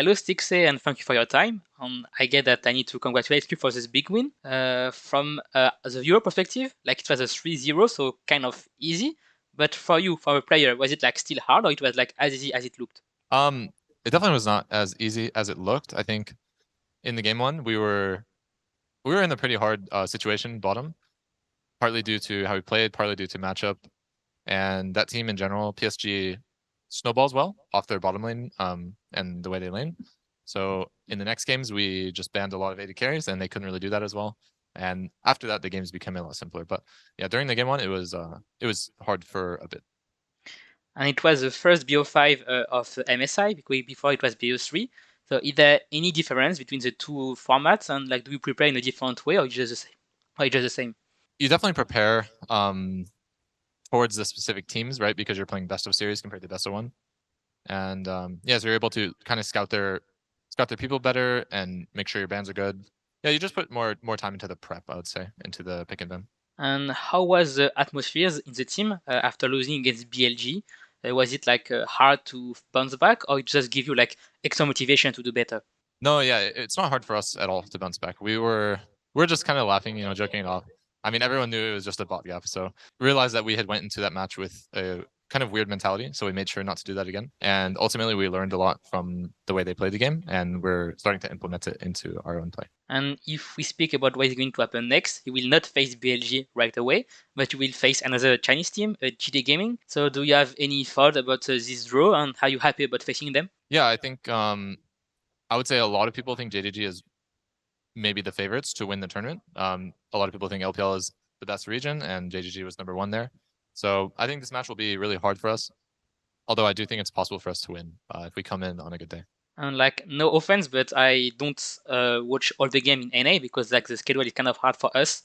hello, Stixxay, and thank you for your time. I get that I need to congratulate you for this big win. From the viewer perspective, like it was a 3-0, so kind of easy. But for you, for a player, was it like still hard, or it was like as easy as it looked? It definitely was not as easy as it looked. I think in the game one, we were in a pretty hard situation, bottom, partly due to how we played, partly due to matchup, and that team in general, PSG, snowballs well off their bottom lane and the way they lane. So in the next games, we just banned a lot of AD carries, and they couldn't really do that as well. And after that, the games became a lot simpler. But yeah, during the game one, it was hard for a bit. And it was the first BO5 of MSI, because before it was BO3. So is there any difference between the two formats, and like do you prepare in a different way, or just the same? Or just the same? You definitely prepare towards the specific teams, right? Because you're playing best of series compared to best of one. And yeah, so you're able to kind of scout their people better and make sure your bans are good. Yeah, you just put more time into the prep, I would say, into the pick and ban. And how was the atmosphere in the team after losing against BLG? Was it like hard to bounce back, or it just give you like extra motivation to do better? No, yeah, it's not hard for us at all to bounce back. We're just kind of laughing, joking it off. I mean, everyone knew it was just a bot gap, so we realized that we had went into that match with a kind of weird mentality, so we made sure not to do that again. And ultimately, we learned a lot from the way they played the game, and we're starting to implement it into our own play. And if we speak about what is going to happen next, you will not face BLG right away, but you will face another Chinese team, GD Gaming. So do you have any thought about this draw, and are you happy about facing them? Yeah, I think I would say a lot of people think JDG is maybe the favorites to win the tournament. A lot of people think LPL is the best region, and JGG was number one there. So I think this match will be really hard for us. Although I do think it's possible for us to win if we come in on a good day. And like, no offense, but I don't watch all the game in NA because like the schedule is kind of hard for us.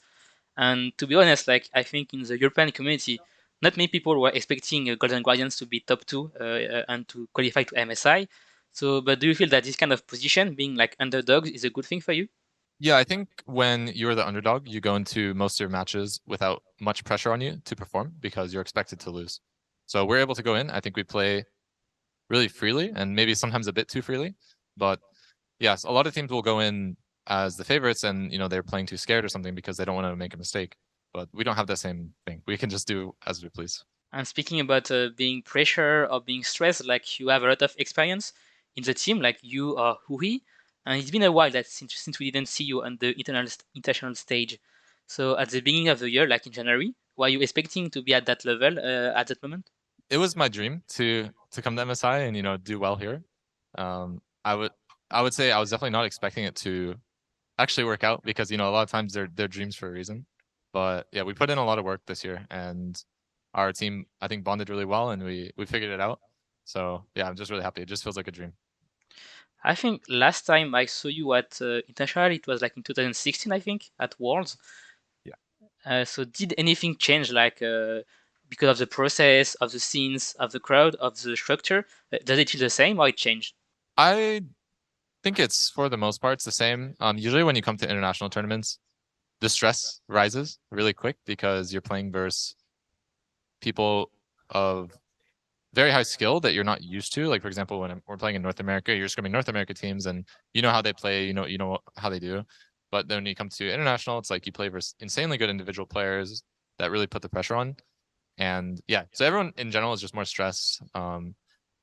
And to be honest, like I think in the European community, not many people were expecting Golden Guardians to be top two and to qualify to MSI. So, but do you feel that this kind of position, being like underdogs, is a good thing for you? Yeah, I think when you're the underdog, you go into most of your matches without much pressure on you to perform because you're expected to lose. So we're able to go in. I think we play really freely and maybe sometimes a bit too freely. But yes, a lot of teams will go in as the favorites and they're playing too scared or something because they don't want to make a mistake. But we don't have the same thing. We can just do as we please. And speaking about being pressure or being stressed, like you have a lot of experience in the team, like you or Hui, and it's been a while that since we didn't see you on the international stage. So at the beginning of the year, like in January, were you expecting to be at that level at that moment? It was my dream to come to MSI and do well here. I would say I was definitely not expecting it to actually work out because a lot of times they're dreams for a reason. But yeah, we put in a lot of work this year, and our team I think bonded really well, and we figured it out. So yeah, I'm just really happy. It just feels like a dream. I think last time I saw you at international, it was like in 2016, I think, at Worlds. Yeah. So did anything change, like because of the process, of the scenes, of the crowd, of the structure? Does it feel the same, or it changed? I think it's for the most part it's the same. Usually when you come to international tournaments, the stress rises really quick because you're playing versus people of very high skill that you're not used to. Like for example, when we're playing in North America, you're scrimming North America teams, and you know how they play, you know how they do. But then when you come to international, it's like you play versus insanely good individual players that really put the pressure on. And yeah, so everyone in general is just more stressed. But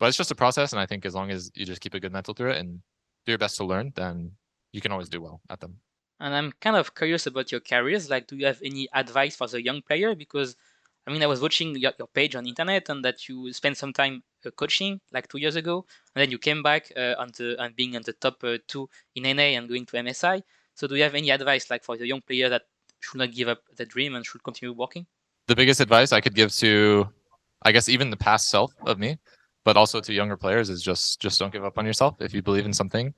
it's just a process, and I think as long as you just keep a good mental through it and do your best to learn, then you can always do well at them. And I'm kind of curious about your careers. Like, do you have any advice for the young player? Because I mean, I was watching your page on internet, and that you spent some time coaching like 2 years ago, and then you came back on the and being on the top two in NA and going to MSI. So, do you have any advice like for the young player that should not give up the dream and should continue working? The biggest advice I could give to, I guess, even the past self of me, but also to younger players is just don't give up on yourself. If you believe in something,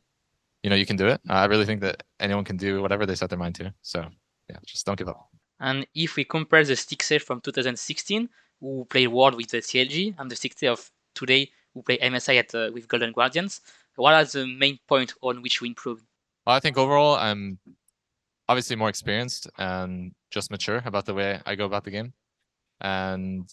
you can do it. I really think that anyone can do whatever they set their mind to. So yeah, just don't give up. And if we compare the Stixxay from 2016, who played World with the CLG, and the Stixxay of today, who play MSI with Golden Guardians, what are the main points on which we improved? Well, I think overall I'm obviously more experienced and just mature about the way I go about the game. And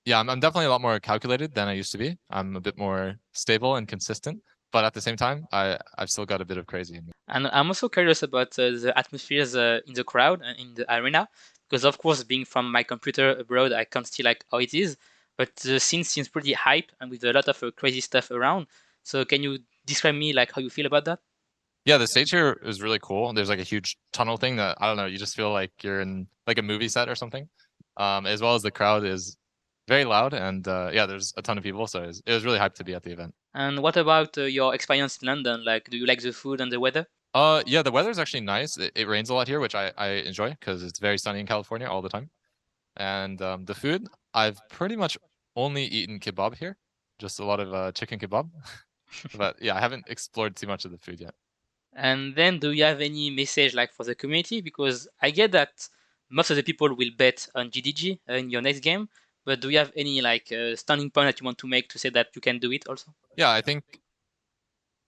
yeah, I'm definitely a lot more calculated than I used to be. I'm a bit more stable and consistent. but at the same time, I've still got a bit of crazy in me. And I'm also curious about the atmospheres in the crowd and in the arena, because of course, being from my computer abroad, I can't see like how it is, but the scene seems pretty hype and with a lot of crazy stuff around. So can you describe me like how you feel about that? Yeah, the stage here is really cool. There's like a huge tunnel thing that I don't know. You just feel like you're in like a movie set or something. As well as the crowd is very loud, and yeah, there's a ton of people, so it was really hyped to be at the event. And what about your experience in London? Like, do you like the food and the weather? Yeah, the weather's actually nice. It rains a lot here, which I enjoy because it's very sunny in California all the time. And the food, I've pretty much only eaten kebab here, just a lot of chicken kebab. But yeah, I haven't explored too much of the food yet. And then do you have any message like for the community? Because I get that most of the people will bet on GDG in your next game, but do you have any like standing point that you want to make to say that you can do it also? Yeah, I think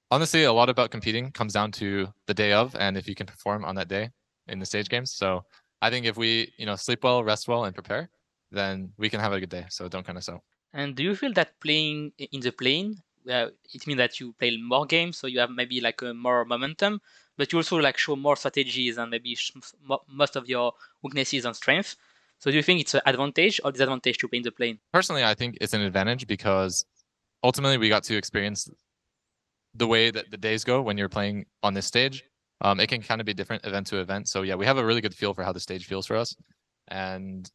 honestly, a lot about competing comes down to the day of and if you can perform on that day in the stage games. So I think if we, sleep well, rest well, and prepare, then we can have a good day. So don't kind of sell. And do you feel that playing in the plane, it means that you play more games, so you have maybe like a more momentum, but you also like show more strategies and maybe most of your weaknesses and strengths. So do you think it's an advantage or disadvantage to play in the plane? Personally, I think it's an advantage because ultimately we got to experience the way that the days go when you're playing on this stage. It can kind of be different event to event. So yeah, we have a really good feel for how the stage feels for us. And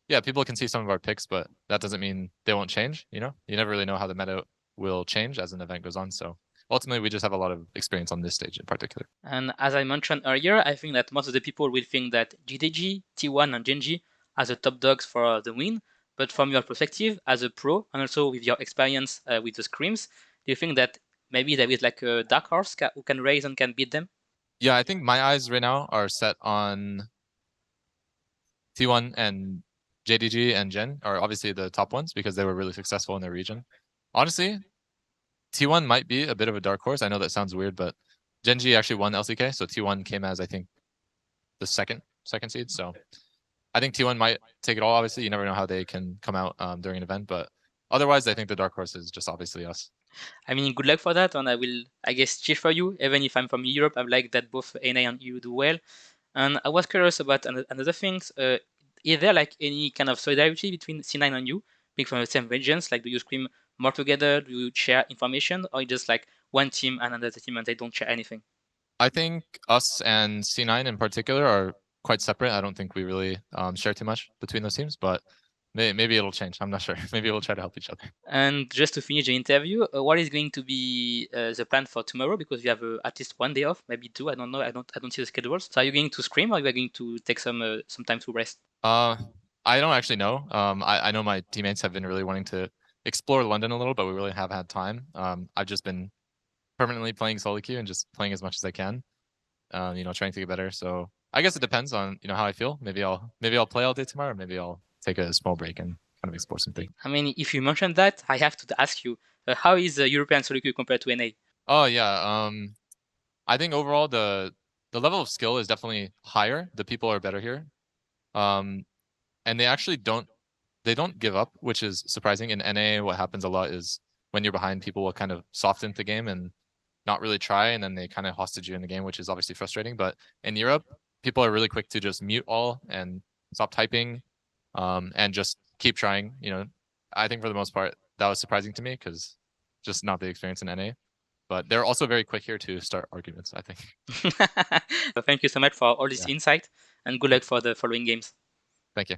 yeah, people can see some of our picks, but that doesn't mean they won't change. You never really know how the meta will change as an event goes on. So ultimately, we just have a lot of experience on this stage in particular. And as I mentioned earlier, I think that most of the people will think that GDG, T1, and Genji are the top dogs for the win. But from your perspective as a pro, and also with your experience with the scrims, do you think that maybe there is like a dark horse who can raise and can beat them? Yeah, I think my eyes right now are set on T1 and JDG and Gen are obviously the top ones because they were really successful in their region. Honestly, T1 might be a bit of a dark horse. I know that sounds weird, but Genji actually won LCK, so T1 came as I think the second seed. So I think T1 might take it all. Obviously, you never know how they can come out during an event, but otherwise, I think the dark horse is just obviously us. I mean, good luck for that, and I will, I guess, cheer for you. Even if I'm from Europe, I like that both NA and EU do well. And I was curious about another things. Is there like any kind of solidarity between C9 and you, being from the same regions? Like, do you scream more together? Do you share information, or just like one team and another team and they don't share anything? I think us and C9 in particular are quite separate. I don't think we really share too much between those teams, but maybe it'll change. I'm not sure. Maybe we'll try to help each other. And just to finish the interview, what is going to be the plan for tomorrow? Because you have at least one day off, maybe two. I don't know. I don't see the schedules. So are you going to scream, or you are going to take some time to rest? I don't actually know. I know my teammates have been really wanting to explore London a little, but we really haven't had time. I've just been permanently playing soloQ and just playing as much as I can. Trying to get better. So I guess it depends on how I feel. Maybe I'll play all day tomorrow. Maybe I'll take a small break and kind of explore something. I mean, if you mentioned that, I have to ask you, how is European soloQ compared to NA? Oh yeah. I think overall the level of skill is definitely higher. The people are better here. And they actually don't give up, which is surprising. In NA, what happens a lot is when you're behind, people will kind of soften the game and not really try, and then they kind of hostage you in the game, which is obviously frustrating. But in Europe, people are really quick to just mute all and stop typing, and just keep trying. I think for the most part, that was surprising to me because just not the experience in NA. But they're also very quick here to start arguments, I think. So thank you so much for all this Yeah. insight, and good luck for the following games. Thank you.